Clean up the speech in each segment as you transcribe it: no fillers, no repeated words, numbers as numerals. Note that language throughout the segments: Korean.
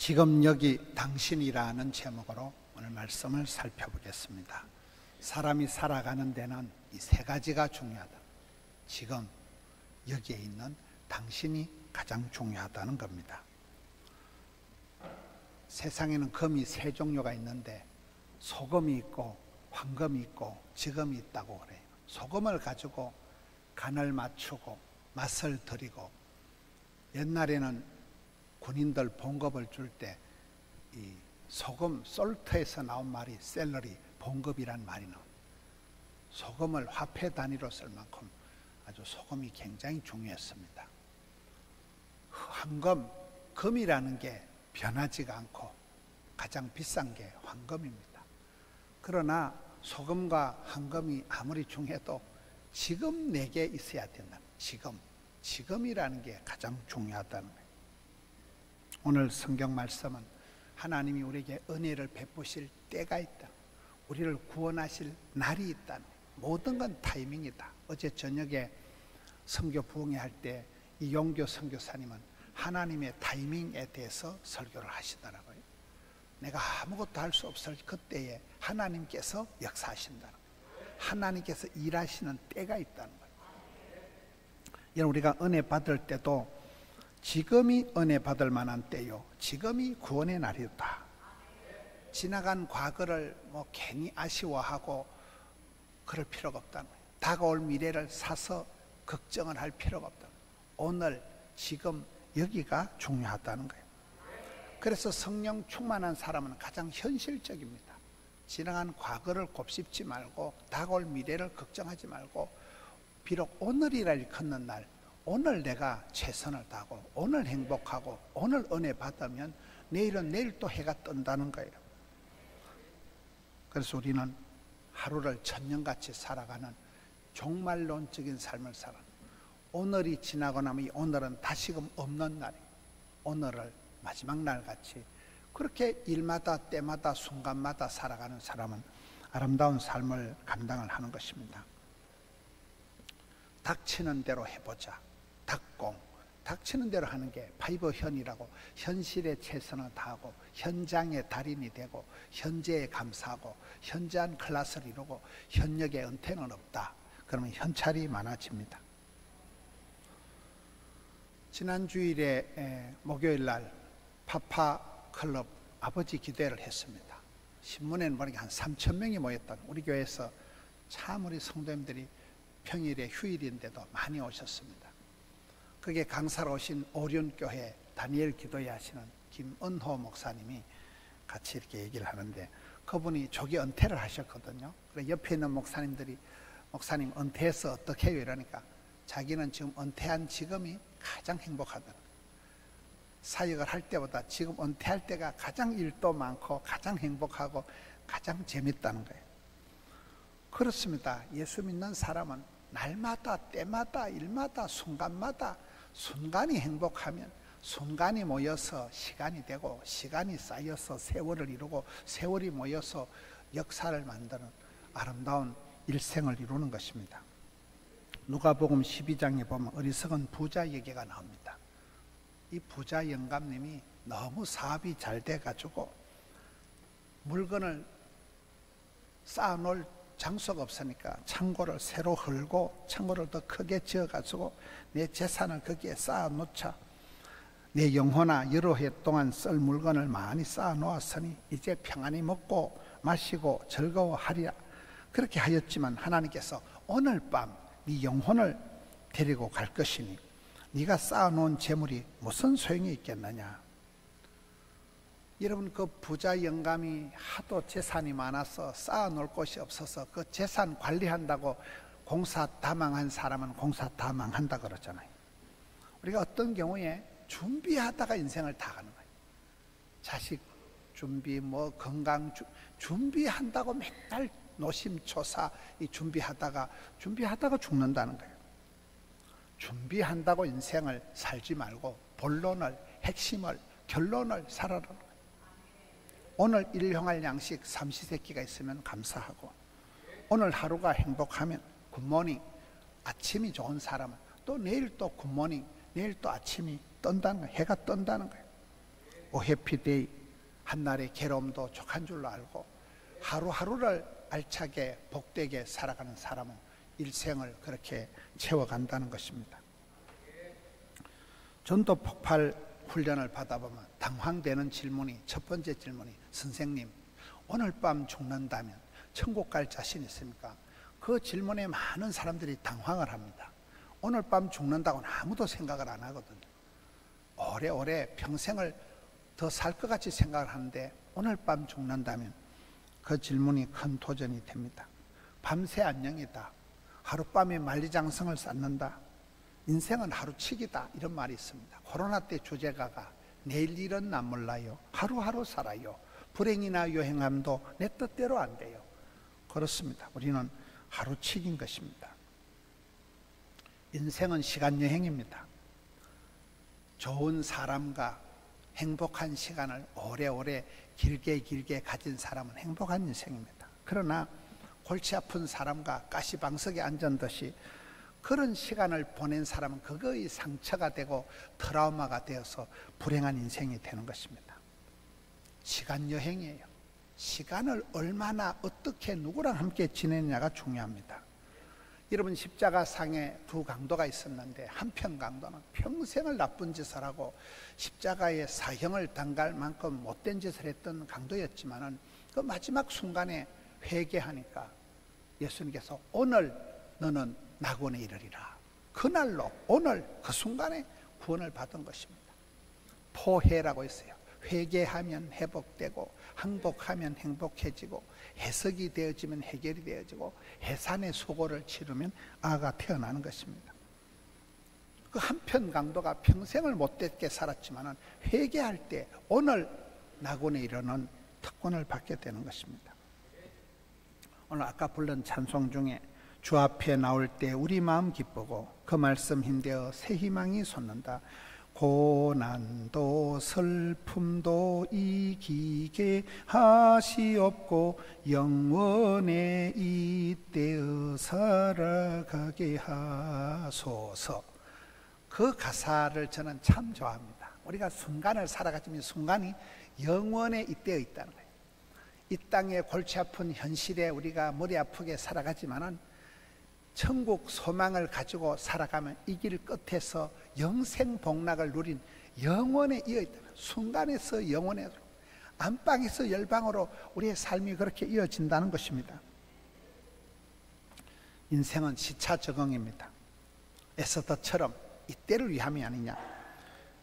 지금 여기 당신이라는 제목으로 오늘 말씀을 살펴보겠습니다. 사람이 살아가는 데는 이 세 가지가 중요하다. 지금 여기에 있는 당신이 가장 중요하다는 겁니다. 세상에는 금이 세 종류가 있는데 소금이 있고 황금이 있고 지금이 있다고 그래요. 소금을 가지고 간을 맞추고 맛을 들이고, 옛날에는 군인들 봉급을 줄 때 이 소금 솔트에서 나온 말이 샐러리 봉급이란 말이 나옵니다. 소금을 화폐 단위로 쓸 만큼 아주 소금이 굉장히 중요했습니다. 황금, 금이라는 게 변하지가 않고 가장 비싼 게 황금입니다. 그러나 소금과 황금이 아무리 중요해도 지금 내게 있어야 된다. 지금이라는 게 가장 중요하다는 거예요. 오늘 성경 말씀은 하나님이 우리에게 은혜를 베푸실 때가 있다. 우리를 구원하실 날이 있다. 모든 건 타이밍이다. 어제 저녁에 선교 부흥회 할 때 이용교 선교사님은 하나님의 타이밍에 대해서 설교를 하시더라고요. 내가 아무것도 할 수 없을 그때에 하나님께서 역사하신다는 거예요. 하나님께서 일하시는 때가 있다는 거예요. 우리가 은혜 받을 때도 지금이 은혜 받을 만한 때요, 지금이 구원의 날이다. 지나간 과거를 괜히 아쉬워하고 그럴 필요가 없다는 거예요. 다가올 미래를 사서 걱정을 할 필요가 없다. 오늘 지금 여기가 중요하다는 거예요. 그래서 성령 충만한 사람은 가장 현실적입니다. 지나간 과거를 곱씹지 말고 다가올 미래를 걱정하지 말고, 비록 오늘이라 걷는 날, 오늘 내가 최선을 다하고 오늘 행복하고 오늘 은혜 받으면 내일은 내일 또 해가 뜬다는 거예요. 그래서 우리는 하루를 천년같이 살아가는 종말론적인 삶을 살아. 오늘이 지나고 나면 오늘은 다시금 없는 날이에요. 오늘을 마지막 날같이 그렇게 일마다 때마다 순간마다 살아가는 사람은 아름다운 삶을 감당을 하는 것입니다. 닥치는 대로 해보자. 닥치는 대로 하는 게 파이버현이라고, 현실에 최선을 다하고 현장의 달인이 되고 현재에 감사하고 현저한 클래스를 이루고 현역의 은퇴는 없다. 그러면 현찰이 많아집니다. 지난 주일에 목요일 날 파파클럽 아버지 기도회를 했습니다. 신문에는 보니까 한 3,000명이 모였던, 우리 교회에서 참 우리 성도님들이 평일에 휴일인데도 많이 오셨습니다. 그게 강사로 오신 오륜교회 다니엘 기도회 하시는 김은호 목사님이 같이 이렇게 얘기를 하는데, 그분이 조기 은퇴를 하셨거든요. 그래서 옆에 있는 목사님들이 목사님 은퇴해서 어떻게 해요? 이러니까 자기는 지금 은퇴한 지금이 가장 행복하다. 사역을 할 때보다 지금 은퇴할 때가 가장 일도 많고 가장 행복하고 가장 재밌다는 거예요. 그렇습니다. 예수 믿는 사람은 날마다 때마다 일마다 순간마다 순간이 행복하면 순간이 모여서 시간이 되고 시간이 쌓여서 세월을 이루고 세월이 모여서 역사를 만드는 아름다운 일생을 이루는 것입니다. 누가복음 12장에 보면 어리석은 부자 얘기가 나옵니다. 이 부자 영감님이 너무 사업이 잘 돼가지고 물건을 쌓아놓을 장소가 없으니까 창고를 새로 헐고 창고를 더 크게 지어가지고 내 재산을 거기에 쌓아놓자. 내 영혼아, 여러 해 동안 쓸 물건을 많이 쌓아놓았으니 이제 평안히 먹고 마시고 즐거워하리라. 그렇게 하였지만 하나님께서 오늘 밤 네 영혼을 데리고 갈 것이니 네가 쌓아놓은 재물이 무슨 소용이 있겠느냐. 여러분, 그 부자 영감이 하도 재산이 많아서 쌓아놓을 곳이 없어서 그 재산 관리한다고 공사 다 망한 사람은 공사 다 망한다 그러잖아요. 우리가 어떤 경우에 준비하다가 인생을 다 가는 거예요. 자식 준비, 건강 준비한다고 맨날 노심초사 준비하다가 죽는다는 거예요. 준비한다고 인생을 살지 말고 본론을, 핵심을, 결론을 살아라. 오늘 일용할 양식 삼시세끼가 있으면 감사하고, 오늘 하루가 행복하면 굿모닝, 아침이 좋은 사람은 또 내일 또 굿모닝, 내일 또 아침이 뜬다는 거예요. 해가 뜬다는 거예요. 해피데이, 한날의 괴로움도 족한 줄로 알고 하루하루를 알차게 복되게 살아가는 사람은 일생을 그렇게 채워간다는 것입니다. 전도 폭발 훈련을 받아보면 당황되는 질문이, 첫 번째 질문이, 선생님 오늘 밤 죽는다면 천국 갈 자신 있습니까? 그 질문에 많은 사람들이 당황을 합니다. 오늘 밤 죽는다고는 아무도 생각을 안 하거든요. 오래오래 평생을 더 살 것 같이 생각을 하는데 오늘 밤 죽는다면 그 질문이 큰 도전이 됩니다. 밤새 안녕이다, 하룻밤에 만리장성을 쌓는다, 인생은 하루치기다, 이런 말이 있습니다. 코로나 때 주제가가 내일 일은 난 몰라요, 하루하루 살아요, 불행이나 요행함도 내 뜻대로 안 돼요. 그렇습니다. 우리는 하루치기인 것입니다. 인생은 시간여행입니다. 좋은 사람과 행복한 시간을 오래오래 길게 가진 사람은 행복한 인생입니다. 그러나 골치 아픈 사람과 가시방석에 앉은 듯이 그런 시간을 보낸 사람은 그거의 상처가 되고 트라우마가 되어서 불행한 인생이 되는 것입니다. 시간 여행이에요. 시간을 얼마나 어떻게 누구랑 함께 지내느냐가 중요합니다. 여러분, 십자가상에 두 강도가 있었는데 한편 강도는 평생을 나쁜 짓을 하고 십자가의 사형을 당할 만큼 못된 짓을 했던 강도였지만은 그 마지막 순간에 회개하니까 예수님께서 오늘 너는 낙원에 이르리라, 그날로 오늘 그 순간에 구원을 받은 것입니다. 포해라고 했어요. 회개하면 회복되고 항복하면 행복해지고 해석이 되어지면 해결이 되어지고 해산의 수고를 치르면 아가 태어나는 것입니다. 그 한편 강도가 평생을 못되게 살았지만 회개할 때 오늘 낙원에 이르는 특권을 받게 되는 것입니다. 오늘 아까 부른 찬송 중에 주 앞에 나올 때 우리 마음 기쁘고 그 말씀 힘되어 새 희망이 솟는다, 고난도 슬픔도 이기게 하시옵고 영원에 이때에 살아가게 하소서. 그 가사를 저는 참 좋아합니다. 우리가 순간을 살아가지만 순간이 영원에 이때에 있다는 거예요. 이 땅의 골치 아픈 현실에 우리가 머리 아프게 살아가지만은 천국 소망을 가지고 살아가면 이 길 끝에서 영생 복락을 누린 영원에 이어있다. 순간에서 영원에, 안방에서 열방으로 우리의 삶이 그렇게 이어진다는 것입니다. 인생은 시차 적응입니다. 에스더처럼 이때를 위함이 아니냐,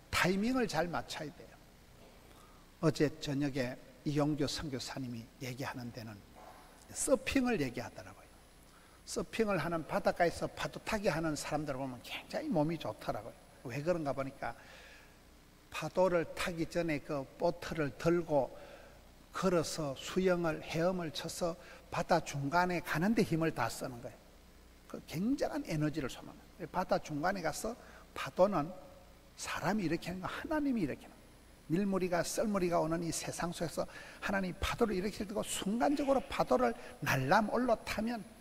타이밍을 잘 맞춰야 돼요. 어제 저녁에 이용규 선교사님이 얘기하는 데는 서핑을 얘기하더라고요. 서핑을 하는, 바닷가에서 파도 타기 하는 사람들을 보면 굉장히 몸이 좋더라고요. 왜 그런가 보니까 파도를 타기 전에 그 보트를 들고 걸어서 수영을, 헤엄을 쳐서 바다 중간에 가는데 힘을 다 쓰는 거예요. 그 굉장한 에너지를 소모합니다. 바다 중간에 가서 파도는 사람이 일으키는 거, 하나님이 일으키는 거예요. 밀무리가 썰무리가 오는 이 세상 속에서 하나님이 파도를 일으키고 순간적으로 파도를 날람 올라타면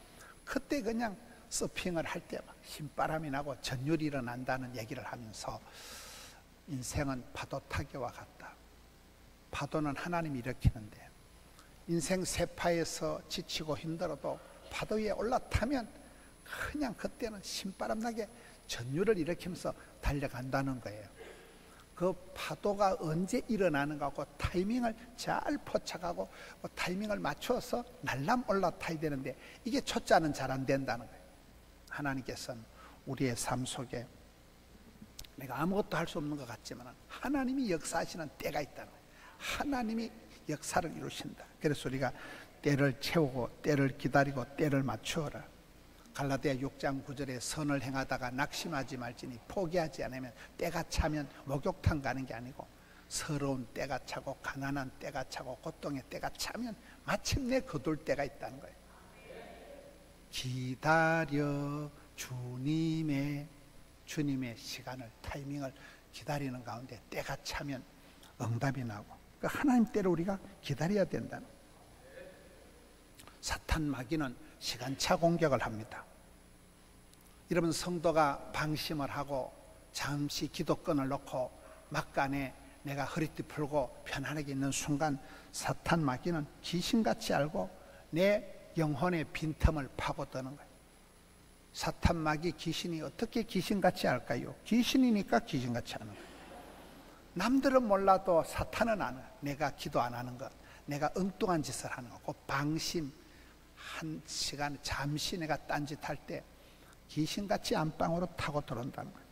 그때 그냥 서핑을 할 때 힘바람이 나고 전율이 일어난다는 얘기를 하면서 인생은 파도 타기와 같다. 파도는 하나님이 일으키는데 인생 세파에서 지치고 힘들어도 파도 위에 올라타면 그냥 그때는 신바람 나게 전율을 일으키면서 달려간다는 거예요. 그 파도가 언제 일어나는가 하고 타이밍을 잘 포착하고 타이밍을 맞춰서 날람 올라타야 되는데 이게 초짜는 잘 안 된다는 거예요. 하나님께서는 우리의 삶 속에 내가 아무것도 할 수 없는 것 같지만 하나님이 역사하시는 때가 있다는 거예요. 하나님이 역사를 이루신다. 그래서 우리가 때를 채우고 때를 기다리고 때를 맞추어라. 갈라디아 6장 9절에 선을 행하다가 낙심하지 말지니 포기하지 않으면 때가 차면 목욕탕 가는 게 아니고 서러운 때가 차고 가난한 때가 차고 고통의 때가 차면 마침내 거둘 때가 있다는 거예요. 기다려 주님의 시간을, 타이밍을 기다리는 가운데 때가 차면 응답이 나고, 그러니까 하나님 때를 우리가 기다려야 된다는 거예요. 사탄 마귀는 시간차 공격을 합니다. 여러분, 성도가 방심을 하고 잠시 기도권을 놓고 막간에 내가 허리띠 풀고 편안하게 있는 순간 사탄 마귀는 귀신같이 알고 내 영혼의 빈틈을 파고드는 거예요. 사탄 마귀 귀신이 어떻게 귀신같이 알까요? 귀신이니까 귀신같이 하는 거예요. 남들은 몰라도 사탄은 아는, 내가 기도 안 하는 것, 내가 엉뚱한 짓을 하는 것, 그 방심, 한 시간 잠시 내가 딴짓할 때 귀신같이 안방으로 타고 들어온다는 거예요.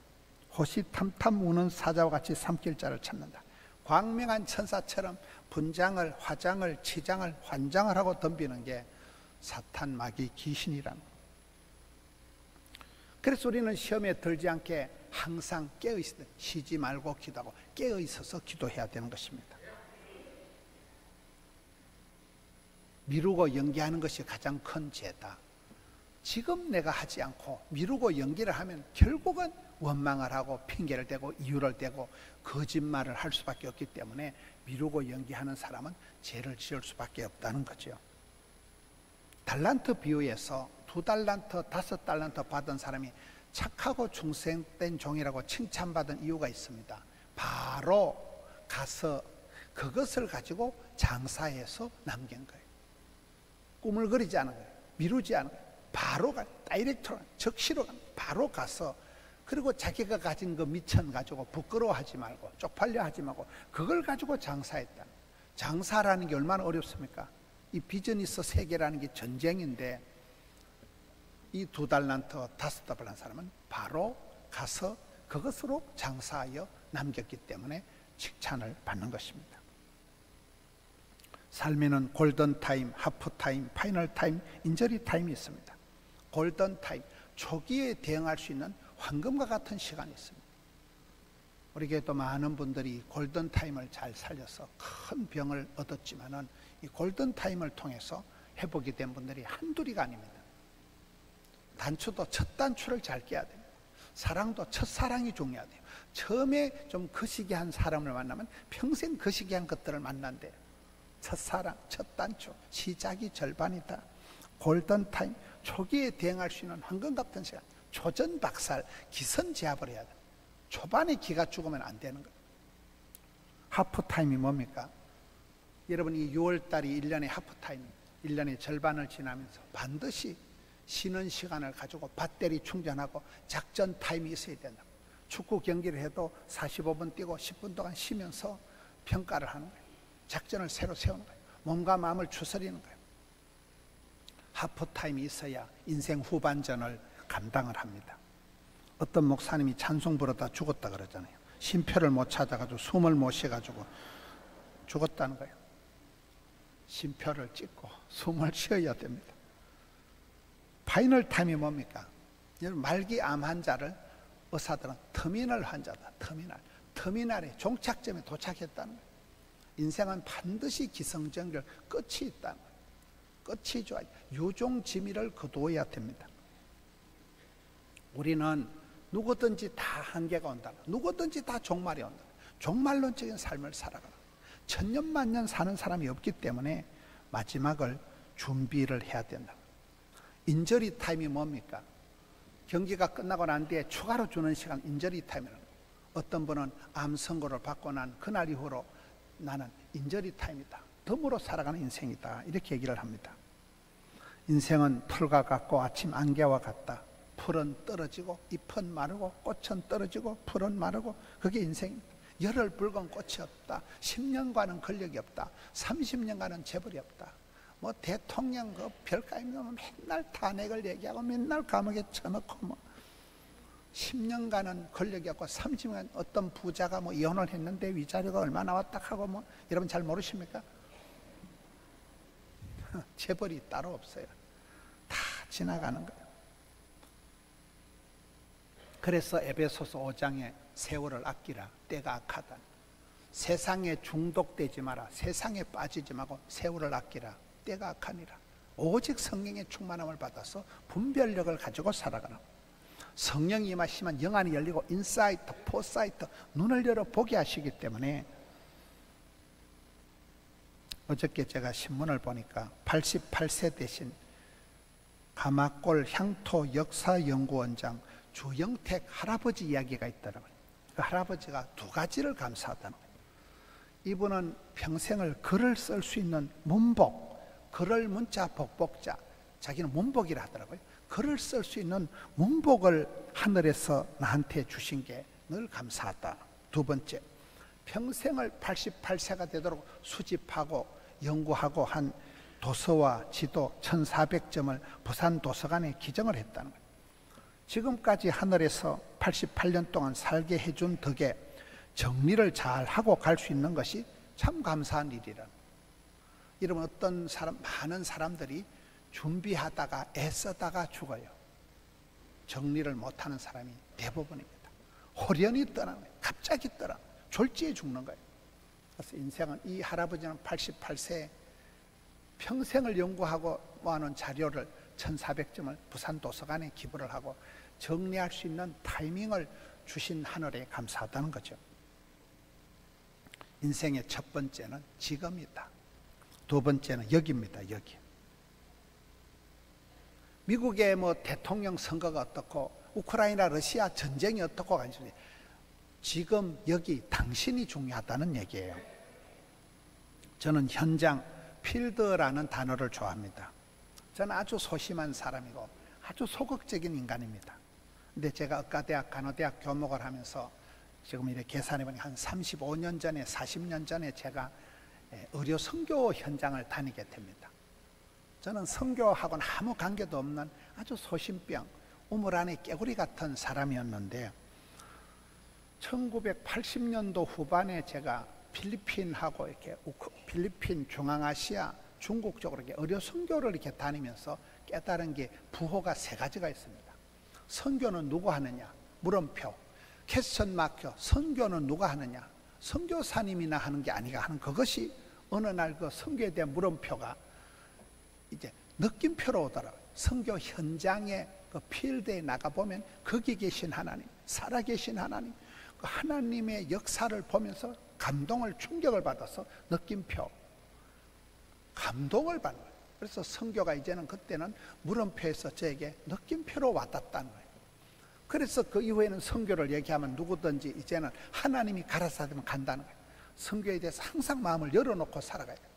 호시탐탐 우는 사자와 같이 삼킬 자를 찾는다. 광명한 천사처럼 분장을, 화장을, 치장을, 환장을 하고 덤비는 게 사탄 마귀 귀신이라는 거예요. 그래서 우리는 시험에 들지 않게 항상 깨어있어, 쉬지 말고 기도하고 깨어있어서 기도해야 되는 것입니다. 미루고 연기하는 것이 가장 큰 죄다. 지금 내가 하지 않고 미루고 연기를 하면 결국은 원망을 하고 핑계를 대고 이유를 대고 거짓말을 할 수밖에 없기 때문에 미루고 연기하는 사람은 죄를 지을 수밖에 없다는 거죠. 달란트 비유에서 2달란트, 5달란트 받은 사람이 착하고 충성된 종이라고 칭찬받은 이유가 있습니다. 바로 가서 그것을 가지고 장사해서 남긴 거예요. 꾸물거리지 않은 거예요. 미루지 않은 거예요. 바로 가, 다이렉트로, 적시로 바로 가서, 그리고 자기가 가진 그 미천 가지고 부끄러워하지 말고 쪽팔려 하지 말고 그걸 가지고 장사했다. 장사라는 게 얼마나 어렵습니까? 이 비즈니스 세계라는 게 전쟁인데, 이 2달란트, 5달란트 사람은 바로 가서 그것으로 장사하여 남겼기 때문에 칭찬을 받는 것입니다. 삶에는 골든타임, 하프타임, 파이널타임, 인저리타임이 있습니다. 골든타임, 초기에 대응할 수 있는 황금과 같은 시간이 있습니다. 우리 교회도 많은 분들이 골든타임을 잘 살려서 큰 병을 얻었지만은 이 골든타임을 통해서 회복이 된 분들이 한둘이가 아닙니다. 단추도 첫 단추를 잘 깨야 됩니다. 사랑도 첫 사랑이 중요하대요. 처음에 좀 거시기한 사람을 만나면 평생 거시기한 것들을 만난대요. 첫 사랑, 첫 단추, 시작이 절반이다. 골든타임, 초기에 대응할 수 있는 황금 같은 시간, 초전박살, 기선제압을 해야 돼. 초반에 기가 죽으면 안 되는 거예요. 하프타임이 뭡니까? 여러분, 이 6월달이 1년의 하프타임, 1년의 절반을 지나면서 반드시 쉬는 시간을 가지고 배터리 충전하고 작전 타임이 있어야 된다. 축구 경기를 해도 45분 뛰고 10분 동안 쉬면서 평가를 하는 거예요. 작전을 새로 세우는 거예요. 몸과 마음을 추스리는 거예요. 하프타임이 있어야 인생 후반전을 감당을 합니다. 어떤 목사님이 찬송 부르다 죽었다 그러잖아요. 쉼표를 못 찾아가지고 숨을 못 쉬어가지고 죽었다는 거예요. 쉼표를 찍고 숨을 쉬어야 됩니다. 파이널 타임이 뭡니까? 말기 암 환자를 의사들은 터미널 환자다. 터미널의 종착점에 도착했다는 거예요. 인생은 반드시 기승전결 끝이 있다는 거예요. 끝이 좋아요. 유종지미를 거두어야 됩니다. 우리는 누구든지 다 한계가 온다. 누구든지 다 종말이 온다. 종말론적인 삶을 살아가라. 천년만년 사는 사람이 없기 때문에 마지막을 준비를 해야 된다. 인저리 타임이 뭡니까? 경기가 끝나고 난 뒤에 추가로 주는 시간, 인저리 타임이라는 거예요. 어떤 분은 암 선고를 받고 난 그날 이후로 나는 인저리 타임이다. 덤으로 살아가는 인생이다. 이렇게 얘기를 합니다. 인생은 풀과 같고 아침 안개와 같다. 풀은 떨어지고 잎은 마르고 꽃은 떨어지고 풀은 마르고 그게 인생입니다. 열흘 붉은 꽃이 없다. 10년간은 권력이 없다. 30년간은 재벌이 없다. 뭐 대통령 그 별거 있는 맨날 탄핵을 얘기하고 맨날 감옥에 쳐넣고 뭐 10년간은 권력이 없고 30년 어떤 부자가 뭐 이혼을 했는데 위자료가 얼마 나왔다 하고 뭐 여러분 잘 모르십니까? 재벌이 따로 없어요. 다 지나가는 거예요. 그래서 에베소서 5장에 세월을 아끼라. 때가 악하다. 세상에 중독되지 마라. 세상에 빠지지 말고 세월을 아끼라. 때가 악하니라. 오직 성령의 충만함을 받아서 분별력을 가지고 살아가라. 성령이 임하시면 영안이 열리고 인사이트, 포사이트, 눈을 열어 보게 하시기 때문에 어저께 제가 신문을 보니까 88세 되신 가마골 향토 역사연구원장 주영택 할아버지 이야기가 있더라고요. 그 할아버지가 두 가지를 감사하다는 거예요. 이분은 평생을 글을 쓸 수 있는 문복, 글을 문자 복복자, 자기는 문복이라 하더라고요. 글을 쓸 수 있는 문복을 하늘에서 나한테 주신 게 늘 감사하다. 두 번째, 평생을 88세가 되도록 수집하고 연구하고 한 도서와 지도 1400점을 부산 도서관에 기증을 했다는 거예요. 지금까지 하늘에서 88년 동안 살게 해준 덕에 정리를 잘 하고 갈 수 있는 것이 참 감사한 일이라. 이러면 어떤 사람, 많은 사람들이 준비하다가 애쓰다가 죽어요. 정리를 못하는 사람이 대부분입니다. 호련히 떠나는 거예요. 갑자기 떠나 졸지에 죽는 거예요. 그래서 인생은, 이 할아버지는 88세에 평생을 연구하고 모아놓은 자료를 1400점을 부산 도서관에 기부를 하고 정리할 수 있는 타이밍을 주신 하늘에 감사하다는 거죠. 인생의 첫 번째는 지금이다. 두 번째는 여기입니다. 여기. 미국의 뭐 대통령 선거가 어떻고 우크라이나 러시아 전쟁이 어떻고 간신히 지금 여기 당신이 중요하다는 얘기예요. 저는 현장, 필드라는 단어를 좋아합니다. 저는 아주 소심한 사람이고 아주 소극적인 인간입니다. 근데 제가 의과대학, 간호대학 교목을 하면서 지금 이렇게 계산해보니 한 35년 전에, 40년 전에 제가 의료 선교 현장을 다니게 됩니다. 저는 선교하고는 아무 관계도 없는 아주 소심병, 우물 안에 깨구리 같은 사람이었는데 1980년도 후반에 제가 필리핀하고 이렇게 필리핀, 중앙아시아, 중국 쪽으로 이렇게 의료 선교를 이렇게 다니면서 깨달은 게 부호가 세 가지가 있습니다. 선교는 누가 하느냐? 물음표. 퀘스천 마크. 선교는 누가 하느냐? 선교사님이나 하는 게 아니가 하는 그것이 어느 날 그 선교에 대한 물음표가 이제 느낌표로 오더라고요. 선교 현장에 그 필드에 나가보면 거기 계신 하나님, 살아계신 하나님, 그 하나님의 역사를 보면서 감동을, 충격을 받아서 느낌표, 감동을 받는 거예요. 그래서 선교가 이제는 그때는 물음표에서 저에게 느낌표로 와닿다는 거예요. 그래서 그 이후에는 선교를 얘기하면 누구든지 이제는 하나님이 가라사 하면 간다는 거예요. 선교에 대해서 항상 마음을 열어놓고 살아가야 돼요.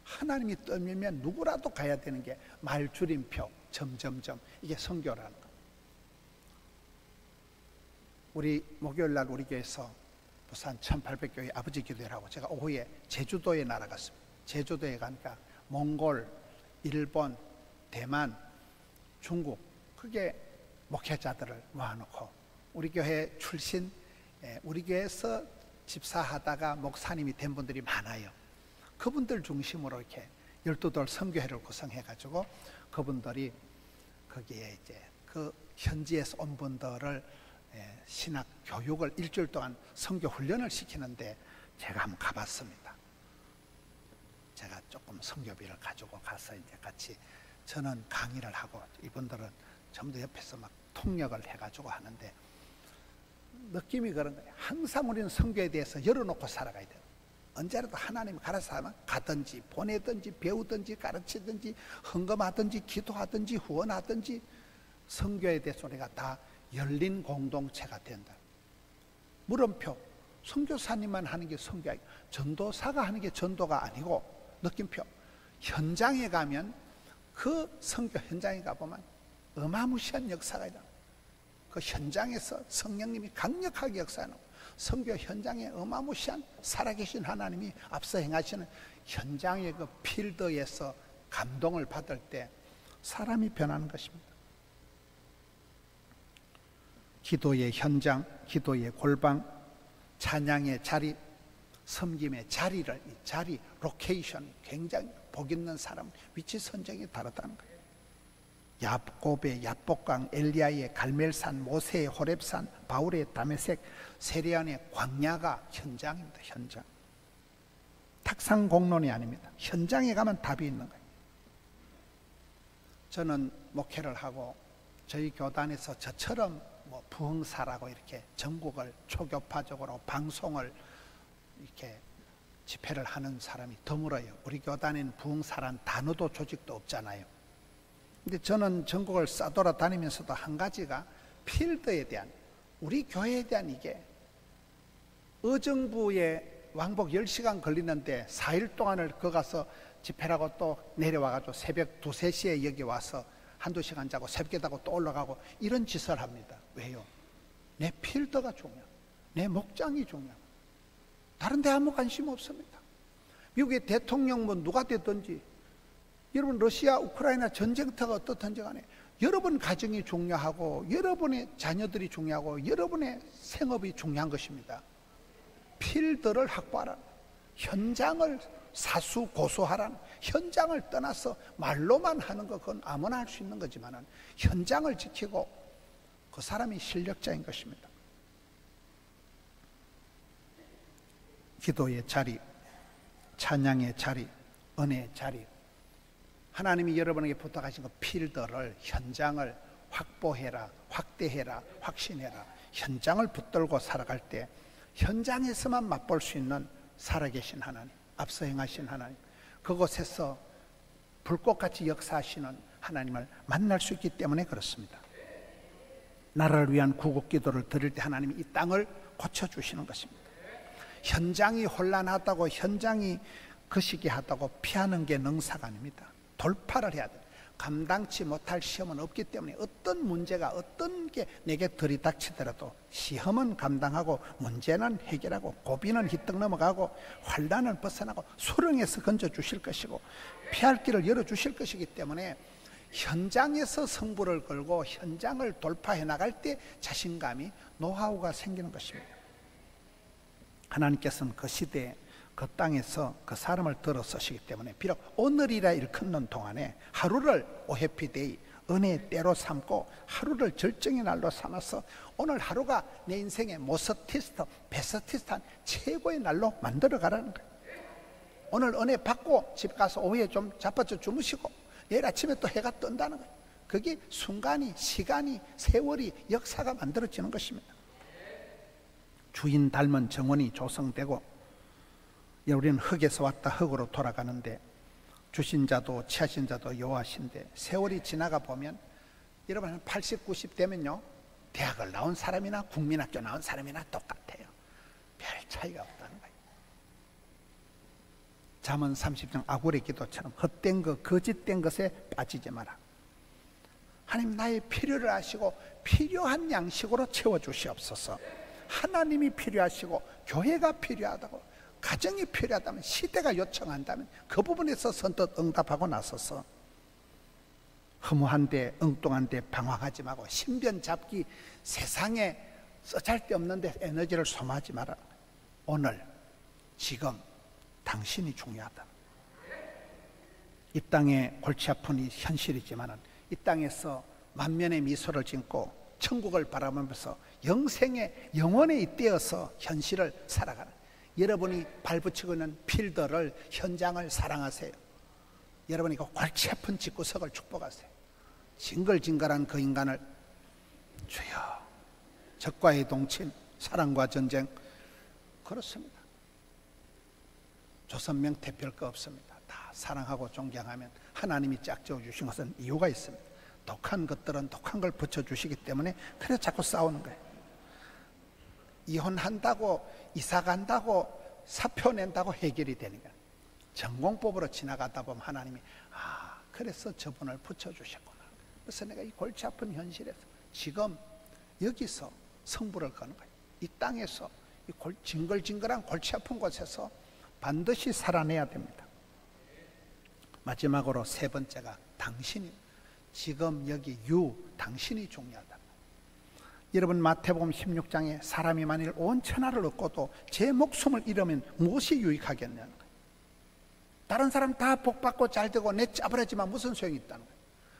하나님이 떠밀면 누구라도 가야 되는 게 말줄임표, 점점점, 이게 선교라는 거. 우리 목요일날 우리 교회에서 부산 1800교회 아버지 기도회를 하고 제가 오후에 제주도에 날아갔습니다. 제주도에 가니까 몽골, 일본, 대만, 중국, 그게 목회자들을 모아놓고 우리 교회 출신, 우리 교회에서 집사하다가 목사님이 된 분들이 많아요. 그분들 중심으로 이렇게 12돌 선교회를 구성해가지고 그분들이 거기에 이제 그 현지에서 온 분들을 신학 교육을 일주일 동안 선교 훈련을 시키는데 제가 한번 가봤습니다. 제가 조금 선교비를 가지고 가서 이제 같이 저는 강의를 하고 이분들은 전부 다 옆에서 막 통역을 해가지고 하는데 느낌이 그런 거예요. 항상 우리는 선교에 대해서 열어놓고 살아가야 돼요. 언제라도 하나님이 가라사 하면 가든지 보내든지 배우든지 가르치든지 헌금하든지 기도하든지 후원하든지 선교에 대해서 우리가 다 열린 공동체가 된다. 물음표, 선교사님만 하는 게 선교가 아니고 전도사가 하는 게 전도가 아니고 느낌표, 현장에 가면 그 선교 현장에 가보면 어마무시한 역사가 있다. 그 현장에서 성령님이 강력하게 역사하는 선교 현장에 어마무시한 살아계신 하나님이 앞서 행하시는 현장의 그 필드에서 감동을 받을 때 사람이 변하는 것입니다. 기도의 현장, 기도의 골방, 찬양의 자리, 섬김의 자리를, 이 자리, 로케이션, 굉장히 복 있는 사람, 위치 선정이 다르다는 거예요. 야곱의 야복강, 엘리야의 갈멜산, 모세의 호렙산, 바울의 다메섹, 세례안의 광야가 현장입니다. 현장. 탁상공론이 아닙니다. 현장에 가면 답이 있는 거예요. 저는 목회를 하고 저희 교단에서 저처럼 뭐 부흥사라고 이렇게 전국을 초교파적으로 방송을 이렇게 집회를 하는 사람이 드물어요. 우리 교단에는 부흥사란 단어도 조직도 없잖아요. 근데 저는 전국을 싸돌아다니면서도 한 가지가 필드에 대한, 우리 교회에 대한 이게 의정부의 왕복 10시간 걸리는데 4일 동안을 거가서 집회라고 또 내려와가지고 새벽 2, 3시에 여기 와서 한두 시간 자고 새벽에 자고 또 올라가고 이런 짓을 합니다. 왜요? 내 필더가 중요해요. 내 목장이 중요해요. 다른 데 아무 관심 없습니다. 미국의 대통령 뭐 누가 됐든지, 여러분 러시아 우크라이나 전쟁터가 어떻든지 간에 여러분 가정이 중요하고 여러분의 자녀들이 중요하고 여러분의 생업이 중요한 것입니다. 필드를 확보하라. 현장을 사수고소하라는, 현장을 떠나서 말로만 하는 거 그건 아무나 할 수 있는 거지만 현장을 지키고 그 사람이 실력자인 것입니다. 기도의 자리, 찬양의 자리, 은혜의 자리, 하나님이 여러분에게 부탁하신 그 필드를, 현장을 확보해라, 확대해라, 확신해라. 현장을 붙들고 살아갈 때 현장에서만 맛볼 수 있는 살아계신 하나님, 앞서 행하신 하나님, 그곳에서 불꽃같이 역사하시는 하나님을 만날 수 있기 때문에 그렇습니다. 나라를 위한 구국 기도를 드릴 때 하나님이 이 땅을 고쳐주시는 것입니다. 현장이 혼란하다고, 현장이 거시기하다고 피하는 게 능사가 아닙니다. 돌파를 해야 돼요. 감당치 못할 시험은 없기 때문에 어떤 문제가 어떤 게 내게 들이닥치더라도 시험은 감당하고 문제는 해결하고 고비는 휘떡 넘어가고 환난은 벗어나고 수렁에서 건져주실 것이고 피할 길을 열어주실 것이기 때문에 현장에서 승부를 걸고 현장을 돌파해 나갈 때 자신감이, 노하우가 생기는 것입니다. 하나님께서는 그 시대에 그 땅에서 그 사람을 들어 쓰시기 때문에 비록 오늘이라 일컫는 동안에 하루를 오해피데이, 은혜의 때로 삼고 하루를 절정의 날로 삼아서 오늘 하루가 내 인생의 모스티스트, 베스티스트한 최고의 날로 만들어 가라는 거예요. 오늘 은혜 받고 집 가서 오후에 좀 자빠져 주무시고 내일 아침에 또 해가 뜬다는 거예요. 그게 순간이, 시간이, 세월이, 역사가 만들어지는 것입니다. 주인 닮은 정원이 조성되고, 우리는 흙에서 왔다 흙으로 돌아가는데 주신 자도 취하신 자도 여호와신데, 세월이 지나가 보면 여러분 한 80, 90 되면요, 대학을 나온 사람이나 국민학교 나온 사람이나 똑같아요. 별 차이가 없다는 거예요. 잠언 30장 아굴의 기도처럼 헛된 것, 거짓된 것에 빠지지 마라. 하나님, 나의 필요를 아시고 필요한 양식으로 채워주시옵소서. 하나님이 필요하시고 교회가 필요하다고, 가정이 필요하다면, 시대가 요청한다면 그 부분에서 선뜻 응답하고 나서서 허무한데 엉뚱한데 방황하지 말고 신변 잡기, 세상에 쓰잘데없는 데 에너지를 소모하지 마라. 오늘 지금 당신이 중요하다. 이 땅에 골치 아픈 이 현실이지만 이 땅에서 만면의 미소를 짓고 천국을 바라보면서 영생의 영원에 잇대어서 현실을 살아가는, 여러분이 발붙이고 있는 필더를, 현장을 사랑하세요. 여러분이 그 골치 아픈 집구석을 축복하세요. 징글징글한 그 인간을 주여, 적과의 동침, 사랑과 전쟁, 그렇습니다. 조선명 대표할 거 없습니다. 다 사랑하고 존경하면 하나님이 짝지어 주신 것은 이유가 있습니다. 독한 것들은 독한 걸 붙여주시기 때문에 그래 자꾸 싸우는 거예요. 이혼한다고, 이사 간다고, 사표 낸다고 해결이 되는 거예요. 전공법으로 지나가다 보면 하나님이 그래서 저분을 붙여주셨구나. 그래서 내가 이 골치 아픈 현실에서 지금 여기서 승부를 거는 거예요. 이 땅에서 이 징글징글한 골치 아픈 곳에서 반드시 살아내야 됩니다. 마지막으로 세 번째가 당신이, 지금 여기 당신이 중요하다. 여러분 마태복음 16장에 사람이 만일 온 천하를 얻고도 제 목숨을 잃으면 무엇이 유익하겠냐는 거예요. 다른 사람 다 복받고 잘되고 내 짜부라지만 무슨 소용이 있다는 거예요.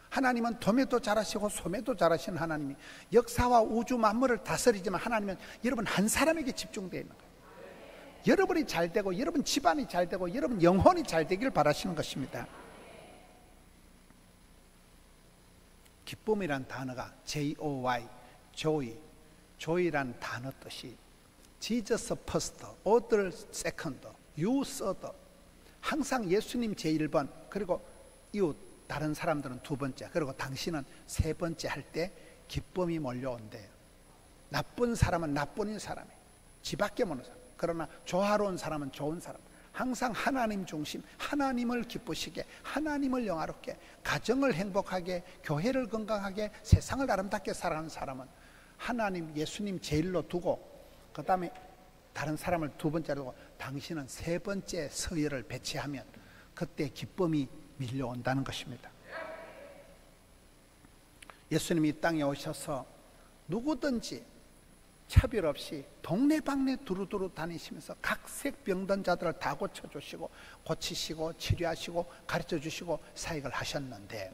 하나님은 돔에도 잘하시고 솜에도 잘하시는 하나님이 역사와 우주 만물을 다스리지만 하나님은 여러분 한 사람에게 집중되어 있는 거예요. 여러분이 잘되고 여러분 집안이 잘되고 여러분 영혼이 잘되기를 바라시는 것입니다. 기쁨이란 단어가 J-O-Y, joy란 단어 뜻이 Jesus first, other second, you third. 항상 예수님 제1번, 그리고 이웃, 다른 사람들은 두 번째, 그리고 당신은 세 번째 할 때 기쁨이 몰려온대요. 나쁜 사람은 나뿐인 사람이에요. 지밖에 모르는 사람. 그러나 조화로운 사람은 좋은 사람, 항상 하나님 중심, 하나님을 기쁘시게, 하나님을 영화롭게, 가정을 행복하게, 교회를 건강하게, 세상을 아름답게 살아가는 사람은 하나님, 예수님 제일로 두고 그 다음에 다른 사람을 두 번째로 두고 당신은 세 번째 서열을 배치하면 그때 기쁨이 밀려온다는 것입니다. 예수님이 이 땅에 오셔서 누구든지 차별 없이 동네방네 두루두루 다니시면서 각색 병든 자들을 다 고쳐주시고 고치시고 치료하시고 가르쳐주시고 사역을 하셨는데,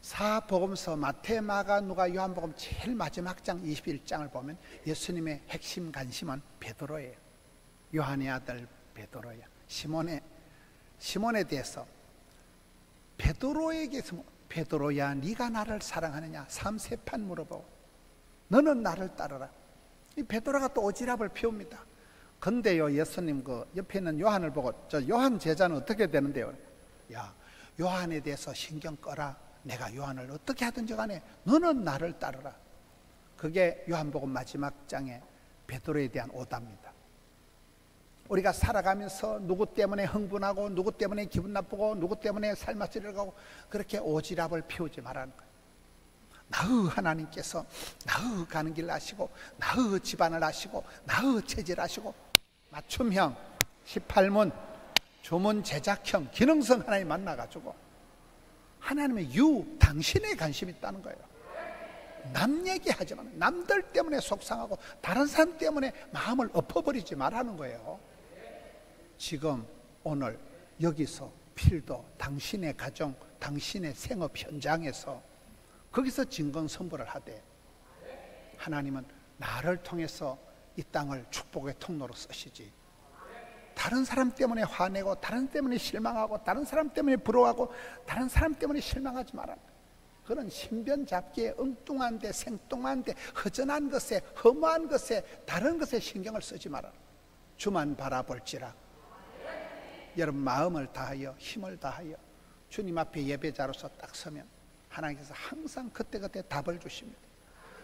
사복음서 마태, 마가, 누가, 요한복음 제일 마지막 장 21장을 보면 예수님의 핵심 관심은 베드로예요. 요한의 아들 베드로야. 시몬에 대해서 베드로에게서 베드로야 네가 나를 사랑하느냐 3세 판 물어보고 너는 나를 따르라. 이 베드로가 또 오지랖을 피웁니다. 근데요, 예수님 그 옆에 있는 요한을 보고 저 요한 제자는 어떻게 되는데요? 야, 요한에 대해서 신경 꺼라. 내가 요한을 어떻게 하든지 간에 너는 나를 따르라. 그게 요한복음 마지막 장에 베드로에 대한 오답입니다. 우리가 살아가면서 누구 때문에 흥분하고 누구 때문에 기분 나쁘고 누구 때문에 살맛질을 가고 그렇게 오지랖을 피우지 말라는 거예요. 나의 하나님께서 나의 가는 길 아시고 나의 집안을 아시고 나의 체질 아시고 맞춤형 18문 조문 제작형 기능성 하나님 만나가지고 하나님의 당신에 관심이 있다는 거예요. 남 얘기하지 마라. 남들 때문에 속상하고 다른 사람 때문에 마음을 엎어버리지 말라는 거예요. 지금 오늘 여기서 필도 당신의 가정, 당신의 생업 현장에서 거기서 진건 선포를 하되 하나님은 나를 통해서 이 땅을 축복의 통로로 쓰시지, 다른 사람 때문에 화내고 다른 사람 때문에 실망하고 다른 사람 때문에 부러워하고 다른 사람 때문에 실망하지 마라. 그런 신변 잡기에 엉뚱한 데 생뚱한 데 허전한 것에 허무한 것에 다른 것에 신경을 쓰지 마라. 주만 바라볼지라. 여러분 마음을 다하여 힘을 다하여 주님 앞에 예배자로서 딱 서면 하나님께서 항상 그때그때 답을 주십니다.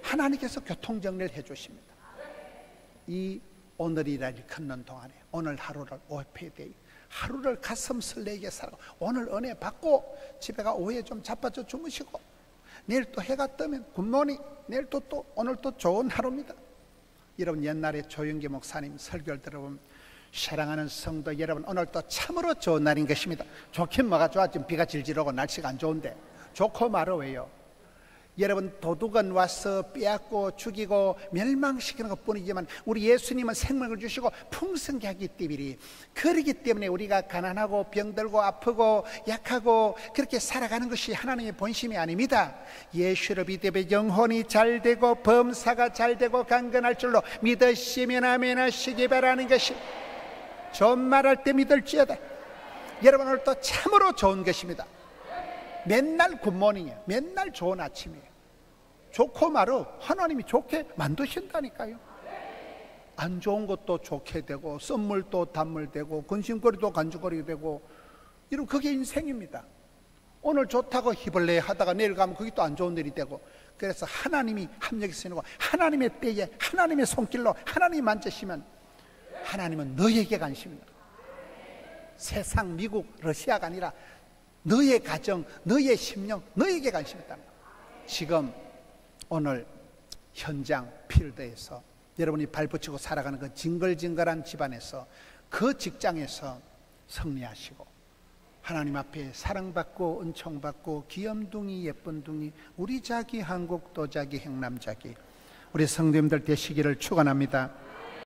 하나님께서 교통정리를 해주십니다. 이 오늘이라를 걷는 동안에 오늘 하루를 오페데이, 하루를 가슴 설레게 살고 오늘 은혜 받고 집에 가 오후에 좀 자빠져 주무시고 내일 또 해가 뜨면 굿모닝, 내일 또 오늘 또 좋은 하루입니다. 여러분 옛날에 조영기 목사님 설교를 들어보면 사랑하는 성도 여러분, 오늘 또 참으로 좋은 날인 것입니다. 좋긴 뭐가 좋아, 지금 비가 질질 오고 날씨가 안 좋은데. 좋고 말어 왜요? 여러분 도둑은 와서 빼앗고 죽이고 멸망시키는 것뿐이지만 우리 예수님은 생명을 주시고 풍성케 하기 때문에, 그러기 때문에 우리가 가난하고 병들고 아프고 약하고 그렇게 살아가는 것이 하나님의 본심이 아닙니다. 예수를 믿으면 영혼이 잘되고 범사가 잘되고 강건할 줄로 믿으시면 아멘 하시기 바라는 것이 좋은 말할 때 믿을지어다. 여러분 오늘 또 참으로 좋은 것입니다. 맨날 굿모닝이에요. 맨날 좋은 아침이에요. 좋고 말어 하나님이 좋게 만드신다니까요. 안 좋은 것도 좋게 되고 썸물도 단물되고 근심거리도 간주거리 되고 이런 그게 인생입니다. 오늘 좋다고 히벌레 하다가 내일 가면 그게 또 안 좋은 일이 되고, 그래서 하나님이 합력이시고 하나님의 때에 하나님의 손길로 하나님이 만지시면 하나님은 너에게 관심입니다. 세상 미국 러시아가 아니라 너의 가정, 너의 심령, 너에게 관심이 있다는 거예요. 지금 오늘 현장 필드에서 여러분이 발붙이고 살아가는 그 징글징글한 집안에서 그 직장에서 승리하시고 하나님 앞에 사랑받고 은총받고 귀염둥이 예쁜둥이 우리 자기 한국 도자기 행남자기 우리 성도님들 되시기를 축원합니다.